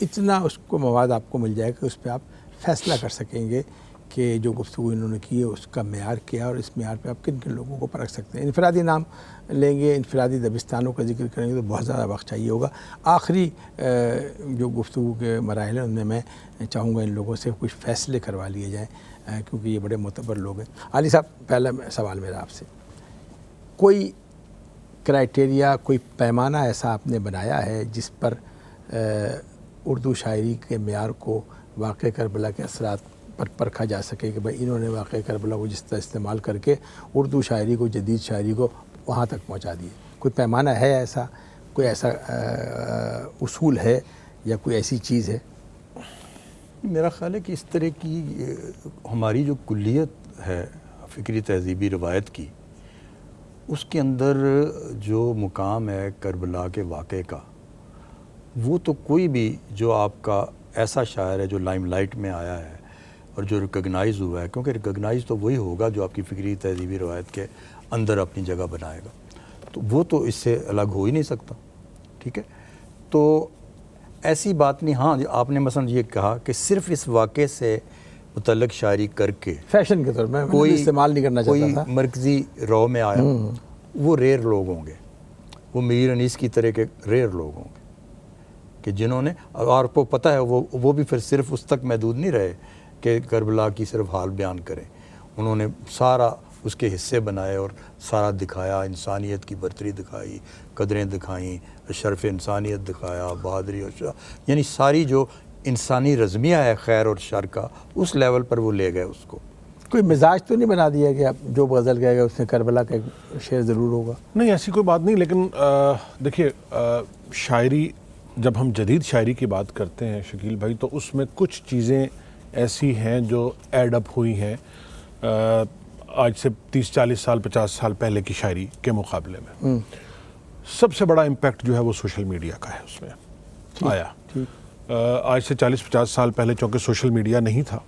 اتنا اس کو مواد آپ کو مل جائے کہ اس پہ آپ فیصلہ کر سکیں گے کہ جو گفتگو انہوں نے کی ہے اس کا معیار کیا اور اس معیار پہ آپ کن کن لوگوں کو پرکھ سکتے ہیں. انفرادی نام لیں گے, انفرادی دبستانوں کا ذکر کریں گے تو بہت زیادہ وقت چاہیے ہوگا. آخری جو گفتگو کے مراحل ہیں ان میں میں چاہوں گا ان لوگوں سے کچھ فیصلے کروا لیے جائیں کیونکہ یہ بڑے معتبر لوگ ہیں. علی صاحب, پہلا سوال میرا آپ سے, کوئی کرائٹیریا, کوئی پیمانہ ایسا آپ نے بنایا ہے جس پر اردو شاعری کے معیار کو واقع کربلا کے اثرات پر پرکھا جا سکے کہ بھئی انہوں نے واقع کربلا کو جس طرح استعمال کر کے اردو شاعری کو, جدید شاعری کو وہاں تک پہنچا دیے؟ کوئی پیمانہ ہے ایسا, کوئی ایسا اصول ہے یا کوئی ایسی چیز ہے؟ میرا خیال ہے کہ اس طرح کی ہماری جو کلیت ہے فکری تہذیبی روایت کی, اس کے اندر جو مقام ہے کربلا کے واقعے کا, وہ تو کوئی بھی جو آپ کا ایسا شاعر ہے جو لائم لائٹ میں آیا ہے اور جو ریکگنائز ہوا ہے, کیونکہ ریکگنائز تو وہی ہوگا جو آپ کی فکری تہذیبی روایت کے اندر اپنی جگہ بنائے گا, تو وہ تو اس سے الگ ہو ہی نہیں سکتا. ٹھیک ہے, تو ایسی بات نہیں. ہاں آپ نے مثلا یہ کہا کہ صرف اس واقعے سے متعلق شاعری کر کے فیشن کے طور میں کوئی استعمال نہیں کرنا چاہتا تھا, کوئی مرکزی رو میں آیا, وہ ریئر لوگ ہوں گے, وہ میر انیس کی طرح کے ریئر لوگ ہوں گے کہ جنہوں نے, اور آپ کو پتہ ہے وہ بھی پھر صرف اس تک محدود نہیں رہے کہ کربلا کی صرف حال بیان کریں. انہوں نے سارا اس کے حصے بنائے اور سارا دکھایا, انسانیت کی برتری دکھائی, قدریں دکھائیں, شرف انسانیت دکھایا, بہادری اور یعنی ساری جو انسانی رزمیہ ہے خیر اور شر کا, اس لیول پر وہ لے گئے اس کو. کوئی مزاج تو نہیں بنا دیا کہ آپ جو غزل گئے گا اس میں کربلا کا ایک شعر ضرور ہوگا؟ نہیں, ایسی کوئی بات نہیں. لیکن دیکھیے, شاعری جب ہم جدید شاعری کی بات کرتے ہیں شکیل بھائی, تو اس میں کچھ چیزیں ایسی ہیں جو ایڈ اپ ہوئی ہیں آج سے 30-40 سال 50 سال پہلے کی شاعری کے مقابلے میں. سب سے بڑا امپیکٹ جو ہے وہ سوشل میڈیا کا ہے اس میں آیا. آج سے 40-50 سال پہلے چونکہ سوشل میڈیا نہیں تھا,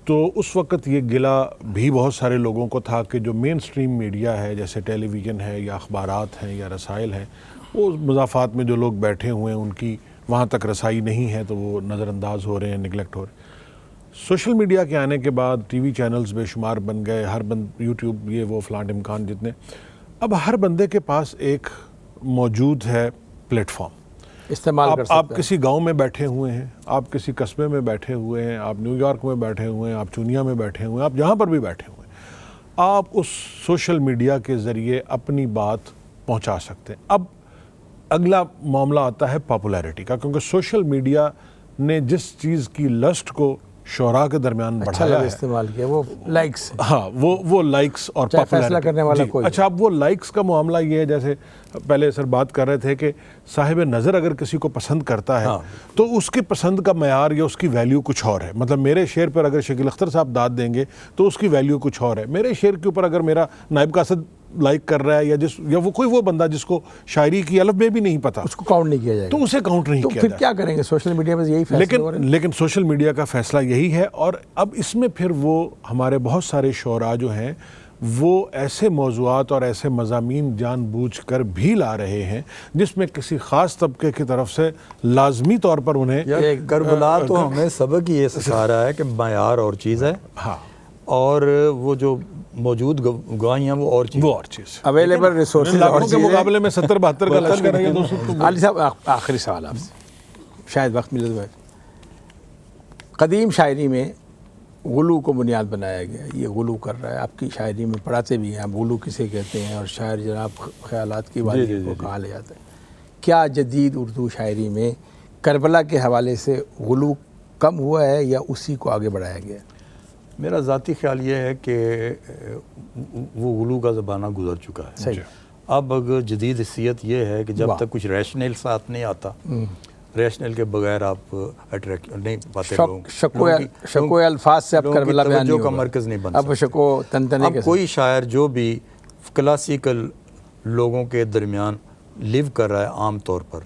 تو اس وقت یہ گلہ بھی بہت سارے لوگوں کو تھا کہ جو مین سٹریم میڈیا ہے جیسے ٹیلی ویژن ہے یا اخبارات ہیں یا رسائل ہیں, وہ مضافات میں جو لوگ بیٹھے ہوئے ہیں ان کی وہاں تک رسائی نہیں ہے, تو وہ نظر انداز ہو رہے ہیں, نگلیکٹ ہو رہے ہیں. سوشل میڈیا کے آنے کے بعد ٹی وی چینلز بے شمار بن گئے, ہر یوٹیوب یہ وہ فلاں امکان جتنے, اب ہر بندے کے پاس ایک موجود ہے پلیٹ فارم استعمال کر سکتا ہے. آپ کسی گاؤں میں بیٹھے ہوئے ہیں, آپ کسی قصبے میں بیٹھے ہوئے ہیں, آپ نیو یارک میں بیٹھے ہوئے ہیں, آپ چونیا میں بیٹھے ہوئے ہیں, آپ جہاں پر بھی بیٹھے ہوئے ہیں, آپ اس سوشل میڈیا کے ذریعے اپنی بات پہنچا سکتے ہیں. اب اگلا معاملہ آتا ہے پاپولیرٹی کا, کیونکہ سوشل میڈیا نے جس چیز کی لسٹ کو شعراء کے درمیان بڑھایا ہے, استعمال کیا, وہ لائکس. ہاں, وہ لائکس اور فیصلہ کرنے والا کوئی. اچھا, اب وہ لائکس کا معاملہ یہ ہے, جیسے پہلے سر بات کر رہے تھے کہ صاحب نظر اگر کسی کو پسند کرتا ہے تو اس کی پسند کا معیار یا اس کی ویلیو کچھ اور ہے. مطلب میرے شعر پر اگر شکیل اختر صاحب داد دیں گے تو اس کی ویلیو کچھ اور ہے. میرے شعر کے اوپر اگر میرا نائب قاصد لائک کر رہا ہے یا وہ کوئی وہ بندہ جس کو شاعری کی الف بے بھی نہیں پتا, اس کو کاؤنٹ نہیں کیا جائے گا, تو اسے کاؤنٹ نہیں کیا جائے گا. پھر کیا کریں گے؟ سوشل میڈیا پر یہی فیصلہ ہو رہا ہے. لیکن سوشل میڈیا کا فیصلہ یہی ہے, اور اب اس میں پھر وہ ہمارے بہت سارے شعراء جو ہیں وہ ایسے موضوعات اور ایسے مضامین جان بوجھ کر بھی لا رہے ہیں جس میں کسی خاص طبقے کی طرف سے لازمی طور پر انہیں کربلا تو ہمیں سبق یہ سکھا رہا ہے کہ معیار اور چیز ہے, ہاں, اور وہ جو موجود گواہیاں وہ اور چیز اویلیبل ریسورسز اور کے مقابلے میں 70-72 کا لشکر ہے. علی صاحب, آخری سوال آپ سے, شاید وقت ملے تو. قدیم شاعری میں غلو کو بنیاد بنایا گیا, یہ غلو کر رہا ہے. آپ کی شاعری میں پڑھاتے بھی ہیں آپ غلو کسے کہتے ہیں, اور شاعر جناب خیالات کی وادی کو کہا لے جاتا ہے. کیا جدید اردو شاعری میں کربلا کے حوالے سے غلو کم ہوا ہے یا اسی کو آگے بڑھایا گیا؟ میرا ذاتی خیال یہ ہے کہ وہ غلو کا زمانہ گزر چکا ہے. صحیح. اب جدید حیثیت یہ ہے کہ جب تک کچھ ریشنل ساتھ نہیں آتا, ریشنل کے بغیر آپ اٹریکٹ نہیں پاتے لوگوں, شکو الفاظ سے اب کربلا بیان توجہ کا مرکز نہیں بن سکتا. اب شکو تنتنے کے کوئی شاعر جو بھی کلاسیکل لوگوں کے درمیان لیو کر رہا ہے عام طور پر,